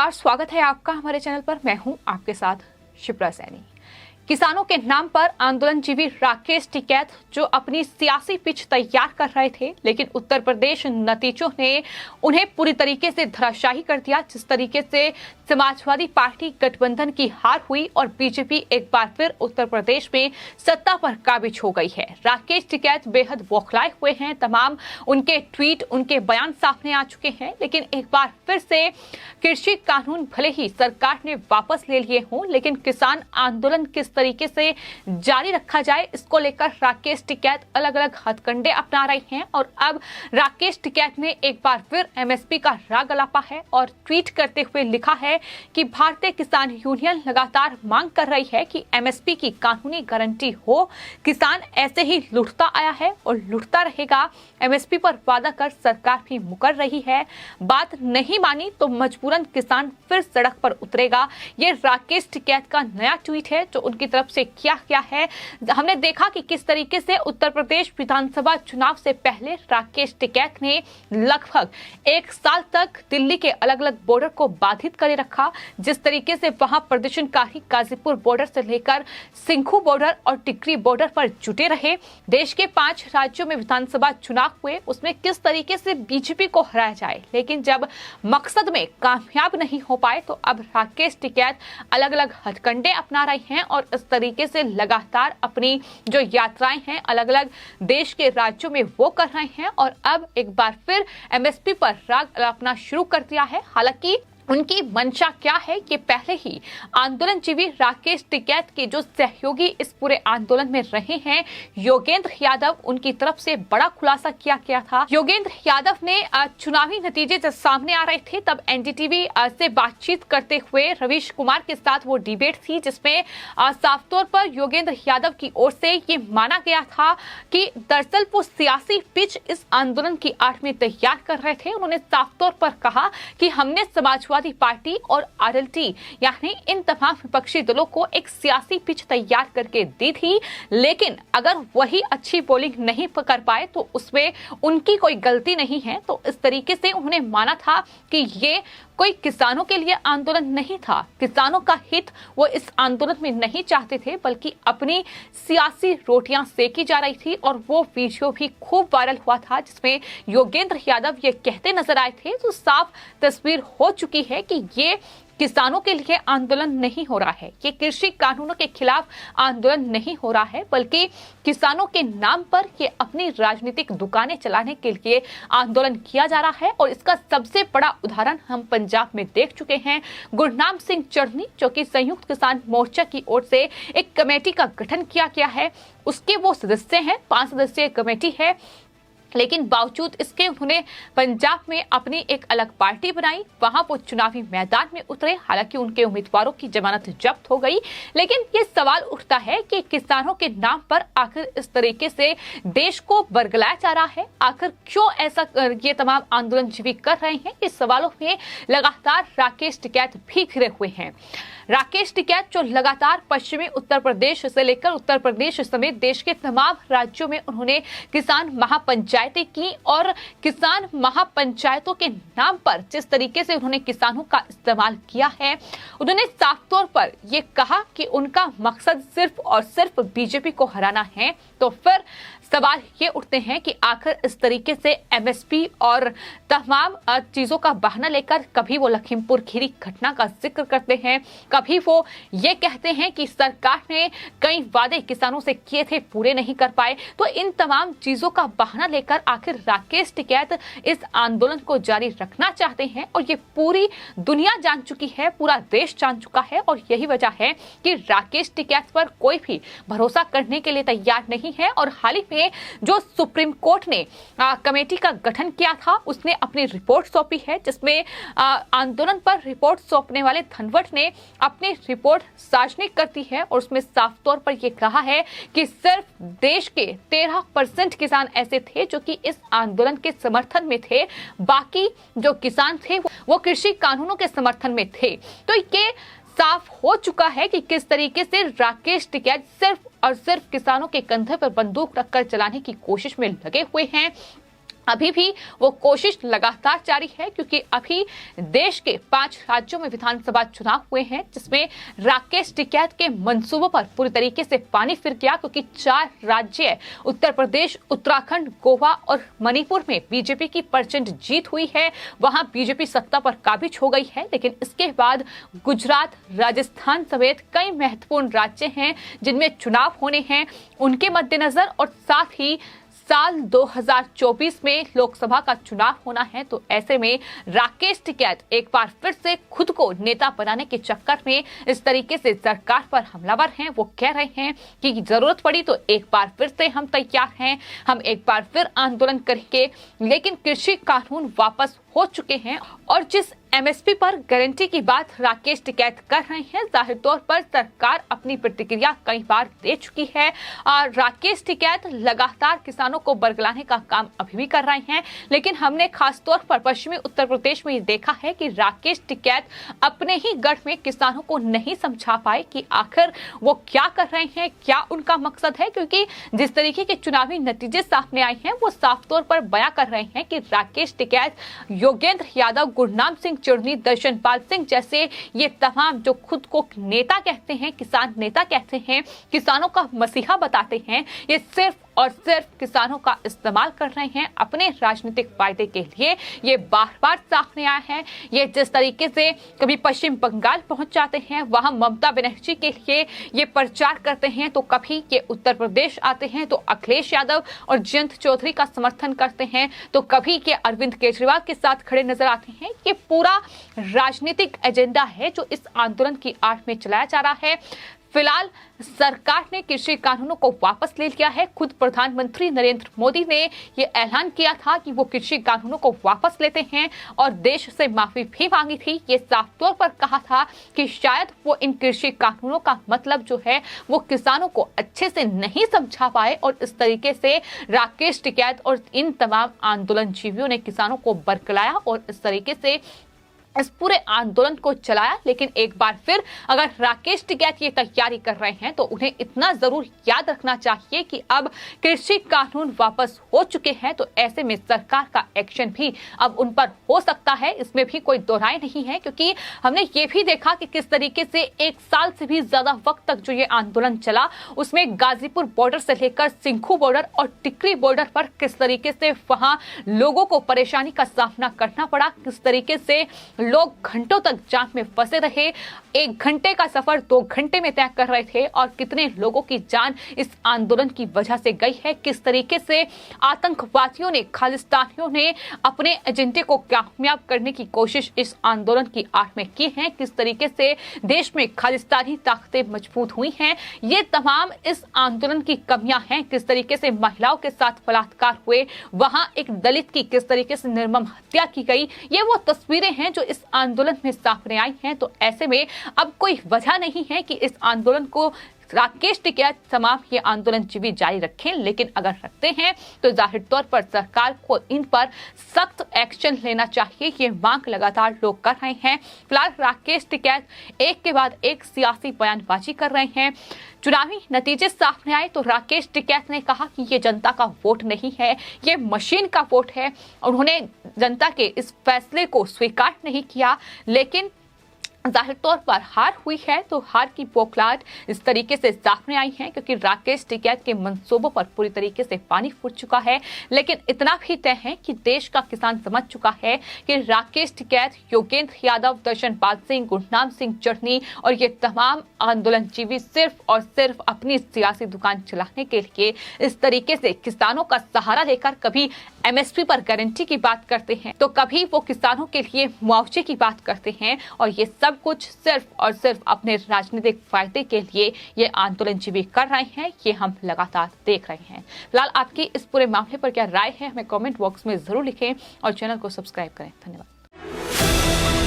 नमस्कार, स्वागत है आपका हमारे चैनल पर। मैं हूं आपके साथ शिप्रा सैनी। किसानों के नाम पर आंदोलनजीवी राकेश टिकैत जो अपनी सियासी पिच तैयार कर रहे थे, लेकिन उत्तर प्रदेश नतीजों ने उन्हें पूरी तरीके से धराशायी कर दिया। जिस तरीके से समाजवादी पार्टी गठबंधन की हार हुई और बीजेपी एक बार फिर उत्तर प्रदेश में सत्ता पर काबिज हो गई है। राकेश टिकैत बेहद बौखलाए हुए हैं। तमाम उनके ट्वीट, उनके बयान सामने आ चुके हैं। लेकिन एक बार फिर से कृषि कानून भले ही सरकार ने वापस ले लिए हों, लेकिन किसान आंदोलन किस तरीके से जारी रखा जाए, इसको लेकर राकेश टिकैत अलग अलग हथकंडे अपना रहे हैं। और अब राकेश टिकैत ने एक बार फिर एमएसपी का राग अलापा है और ट्वीट करते हुए लिखा है कि भारतीय किसान यूनियन लगातार मांग कर रही है कि एमएसपी की कानूनी गारंटी हो। किसान ऐसे ही लुटता आया है और लुटता रहेगा। एमएसपी पर वादा कर सरकार भी मुकर रही है। बात नहीं मानी तो मजबूरन किसान फिर सड़क पर उतरेगा। ये राकेश टिकैत का नया ट्वीट है जो उनकी तरफ से क्या है। हमने देखा कि किस तरीके से उत्तर प्रदेश विधानसभा चुनाव से पहले राकेश टिकैत ने लगभग 1 साल तक दिल्ली के अलग अलग बॉर्डर को बाधित करे रखा। जिस तरीके से वहां प्रदर्शनकारी गाजीपुर बॉर्डर से लेकर सिंघू बॉर्डर और टिकरी बॉर्डर पर जुटे रहे। देश के 5 राज्यों में विधानसभा चुनाव हुए, उसमें किस तरीके से बीजेपी को हराया जाए, लेकिन जब मकसद में कामयाब नहीं हो पाए तो अब राकेश टिकैत अलग अलग हथकंडे अपना रहे हैं और इस तरीके से लगातार अपनी जो यात्राएं हैं अलग अलग देश के राज्यों में वो कर रहे हैं। और अब एक बार फिर एमएसपी पर राग अपना शुरू कर दिया है। हालांकि उनकी मंशा क्या है कि पहले ही आंदोलनजीवी राकेश टिकैत के जो सहयोगी इस पूरे आंदोलन में रहे हैं, योगेंद्र यादव, उनकी तरफ से बड़ा खुलासा किया गया था। योगेंद्र यादव ने चुनावी नतीजे जब सामने आ रहे थे तब एनडीटीवी से बातचीत करते हुए रवीश कुमार के साथ वो डिबेट थी, जिसमें साफ तौर पर योगेंद्र यादव की ओर से ये माना गया था कि दरअसल वो सियासी पिच इस आंदोलन की आड़ में तैयार कर रहे थे। उन्होंने साफ तौर पर कहा कि हमने समाजवादी पार्टी और आरएलटी यानी इन तमाम विपक्षी दलों को एक सियासी पिच तैयार करके दी थी, लेकिन अगर वही अच्छी बॉलिंग नहीं कर पाए तो उसमें उनकी कोई गलती नहीं है। तो इस तरीके से उन्होंने माना था कि ये कोई किसानों के लिए आंदोलन नहीं था। किसानों का हित वो इस आंदोलन में नहीं चाहते थे, बल्कि अपनी सियासी रोटियां सेकी जा रही थी। और वो वीडियो भी खूब वायरल हुआ था जिसमें योगेंद्र यादव ये कहते नजर आए थे। तो साफ तस्वीर हो चुकी है कि ये किसानों के लिए आंदोलन नहीं हो रहा है, ये कृषि कानूनों के खिलाफ आंदोलन नहीं हो रहा है, बल्कि किसानों के नाम पर ये अपनी राजनीतिक दुकानें चलाने के लिए आंदोलन किया जा रहा है। और इसका सबसे बड़ा उदाहरण हम पंजाब में देख चुके हैं। गुरनाम सिंह चढ़नी, जो कि संयुक्त किसान मोर्चा की ओर से एक कमेटी का गठन किया गया है, उसके वो सदस्य हैं। 5 सदस्यीय कमेटी है, लेकिन बावजूद इसके उन्होंने पंजाब में अपनी एक अलग पार्टी बनाई। वहां वो चुनावी मैदान में उतरे। हालांकि उनके उम्मीदवारों की जमानत जब्त हो गई, लेकिन ये सवाल उठता है कि किसानों के नाम पर आखिर इस तरीके से देश को बरगलाया जा रहा है। आखिर क्यों ऐसा ये तमाम आंदोलनजीवी कर रहे हैं? इस सवालों में लगातार राकेश टिकैत भी घिरे हुए हैं। राकेश टिकैत जो लगातार पश्चिमी उत्तर प्रदेश से लेकर उत्तर प्रदेश समेत देश के तमाम राज्यों में उन्होंने किसान महापंचायतें की, और किसान महापंचायतों के नाम पर जिस तरीके से उन्होंने किसानों का इस्तेमाल किया है, उन्होंने साफ तौर पर यह कहा कि उनका मकसद सिर्फ और सिर्फ बीजेपी को हराना है। तो फिर सवाल ये उठते हैं कि आखिर इस तरीके से एमएसपी और तमाम चीजों का बहाना लेकर कभी वो लखीमपुर खीरी घटना का जिक्र करते हैं, कभी वो ये कहते हैं कि सरकार ने कई वादे किसानों से किए थे, पूरे नहीं कर पाए। तो इन तमाम चीजों का बहाना लेकर आखिर राकेश टिकैत इस आंदोलन को जारी रखना चाहते हैं, और ये पूरी दुनिया जान चुकी है, पूरा देश जान चुका है। और यही वजह है कि राकेश टिकैत पर कोई भी भरोसा करने के लिए तैयार नहीं है। और हाल ही में जो सुप्रीम कोर्ट ने कमेटी का गठन किया था, उसने अपनी रिपोर्ट सौंपी है, जिसमें आंदोलन पर रिपोर्ट सौंपने वाले धनवट ने अपनी रिपोर्ट सार्वजनिक करती है। और उसमें साफ तौर पर यह कहा है कि सिर्फ देश के 13% किसान ऐसे थे जो कि इस आंदोलन के समर्थन में थे, बाकी जो किसान थे वो कृषि कानूनों के समर्थन में थे। तो ये साफ हो चुका है कि किस तरीके से राकेश टिकैत सिर्फ और सिर्फ किसानों के कंधे पर बंदूक रखकर चलाने की कोशिश में लगे हुए हैं। अभी भी वो कोशिश लगातार जारी है, क्योंकि अभी देश के 5 राज्यों में विधानसभा चुनाव हुए हैं, जिसमें राकेश टिकैत के मंसूबों पर पूरी तरीके से पानी फिर गया, क्योंकि 4 राज्य उत्तर प्रदेश, उत्तराखंड, गोवा और मणिपुर में बीजेपी की प्रचंड जीत हुई है। वहां बीजेपी सत्ता पर काबिज हो गई है। लेकिन इसके बाद गुजरात, राजस्थान समेत कई महत्वपूर्ण राज्य हैं जिनमें चुनाव होने हैं, उनके मद्देनजर और साथ ही साल 2024 में लोकसभा का चुनाव होना है। तो ऐसे में राकेश टिकैत एक बार फिर से खुद को नेता बनाने के चक्कर में इस तरीके से सरकार पर हमलावर हैं। वो कह रहे हैं कि जरूरत पड़ी तो एक बार फिर से हम तैयार हैं, हम एक बार फिर आंदोलन करेंगे। लेकिन कृषि कानून वापस हो चुके हैं और जिस एमएसपी पर गारंटी की बात राकेश टिकैत कर रहे हैं, जाहिर तौर पर सरकार अपनी प्रतिक्रिया कई बार दे चुकी है। और राकेश टिकैत लगातार किसानों को बरगलाने का काम अभी भी कर रहे हैं। लेकिन हमने खास तौर पर पश्चिमी उत्तर प्रदेश में ये देखा है कि राकेश टिकैत अपने ही गढ़ में किसानों को नहीं समझा पाए कि आखिर वो क्या कर रहे हैं, क्या उनका मकसद है। क्योंकि जिस तरीके के चुनावी नतीजे सामने आए हैं, वो साफ तौर पर बयां कर रहे हैं कि राकेश टिकैत, योगेंद्र यादव, गुरनाम सिंह चुर्नी, दर्शनपाल सिंह जैसे ये तमाम जो खुद को नेता कहते हैं, किसान नेता कहते हैं, किसानों का मसीहा बताते हैं, ये सिर्फ और सिर्फ किसानों का इस्तेमाल कर रहे हैं अपने राजनीतिक फायदे के लिए। ये बार बार सामने आया है। ये जिस तरीके से कभी पश्चिम बंगाल पहुंच जाते हैं, वहां ममता बनर्जी के लिए ये प्रचार करते हैं, तो कभी ये उत्तर प्रदेश आते हैं तो अखिलेश यादव और जयंत चौधरी का समर्थन करते हैं, तो कभी ये अरविंद केजरीवाल के साथ खड़े नजर आते हैं। ये पूरा राजनीतिक एजेंडा है जो इस आंदोलन की आड़ में चलाया जा रहा है। फिलहाल सरकार ने कृषि कानूनों को वापस ले लिया है। खुद प्रधानमंत्री नरेंद्र मोदी ने यह ऐलान किया था कि वो कृषि कानूनों को वापस लेते हैं और देश से माफी भी मांगी थी। ये साफ तौर पर कहा था कि शायद वो इन कृषि कानूनों का मतलब जो है वो किसानों को अच्छे से नहीं समझा पाए और इस तरीके से राकेश टिकैत और इन तमाम आंदोलनजीवियों ने किसानों को बरगलाया और इस तरीके से इस पूरे आंदोलन को चलाया। लेकिन एक बार फिर अगर राकेश टिकैत ये तैयारी कर रहे हैं तो उन्हें इतना जरूर याद रखना चाहिए कि अब कृषि कानून वापस हो चुके हैं, तो ऐसे में सरकार का एक्शन भी अब उन पर हो सकता है। इसमें भी कोई दोहराई नहीं है, क्योंकि हमने ये भी देखा कि किस तरीके से 1 साल से भी ज्यादा वक्त तक जो ये आंदोलन चला, उसमें गाजीपुर बॉर्डर से लेकर सिंघू बॉर्डर और टिकरी बॉर्डर पर किस तरीके से वहां लोगों को परेशानी का सामना करना पड़ा, किस तरीके से लोग घंटों तक जाम में फंसे रहे। 1 घंटे का सफर 2 घंटे में तय कर रहे थे और कितने लोगों की जान इस आंदोलन की वजह से गई है। किस तरीके से आतंकवादियों ने, खालिस्तानियों ने अपने एजेंडे को कामयाब करने की कोशिश इस आंदोलन की आड़ में की है। किस तरीके से देश में खालिस्तानी ताकतें मजबूत हुई हैं, ये तमाम इस आंदोलन की कमियां हैं। किस तरीके से महिलाओं के साथ बलात्कार हुए, वहां एक दलित की किस तरीके से निर्मम हत्या की गई, ये वो तस्वीरें हैं जो इस आंदोलन में सामने आई हैं। तो ऐसे में अब कोई वजह नहीं है कि इस आंदोलन को राकेश टिकैत तमाम ये आंदोलनजीवी जारी रखें। लेकिन अगर रखते हैं तो जाहिर तौर पर सरकार को इन पर सख्त एक्शन लेना चाहिए। ये मांग लगातार लोग कर रहे हैं। फिलहाल राकेश टिकैत एक के बाद एक सियासी बयानबाजी कर रहे हैं। चुनावी नतीजे सामने आए तो राकेश टिकैत ने कहा कि ये जनता का वोट नहीं है, ये मशीन का वोट है। उन्होंने जनता के इस फैसले को स्वीकार नहीं किया। लेकिन जाहिर तौर पर हार हुई है, तो हार की बौखलाहट इस तरीके से सामने आई है, क्योंकि राकेश टिकैत के मंसूबों पर पूरी तरीके से पानी फूट चुका है। लेकिन इतना भी तय है कि देश का किसान समझ चुका है कि राकेश टिकैत, योगेंद्र यादव, दर्शनपाल सिंह, गुरनाम सिंह चढ़नी और ये तमाम आंदोलनजीवी सिर्फ और सिर्फ अपनी सियासी दुकान चलाने के लिए इस तरीके से किसानों का सहारा लेकर कभी एमएसपी पर गारंटी की बात करते हैं, तो कभी वो किसानों के लिए मुआवजे की बात करते हैं। और ये सब कुछ सिर्फ और सिर्फ अपने राजनीतिक फायदे के लिए ये आंदोलनजीवी कर रहे हैं। ये हम लगातार देख रहे हैं। फिलहाल आपकी इस पूरे मामले पर क्या राय है, हमें कमेंट बॉक्स में जरूर लिखें और चैनल को सब्सक्राइब करें। धन्यवाद।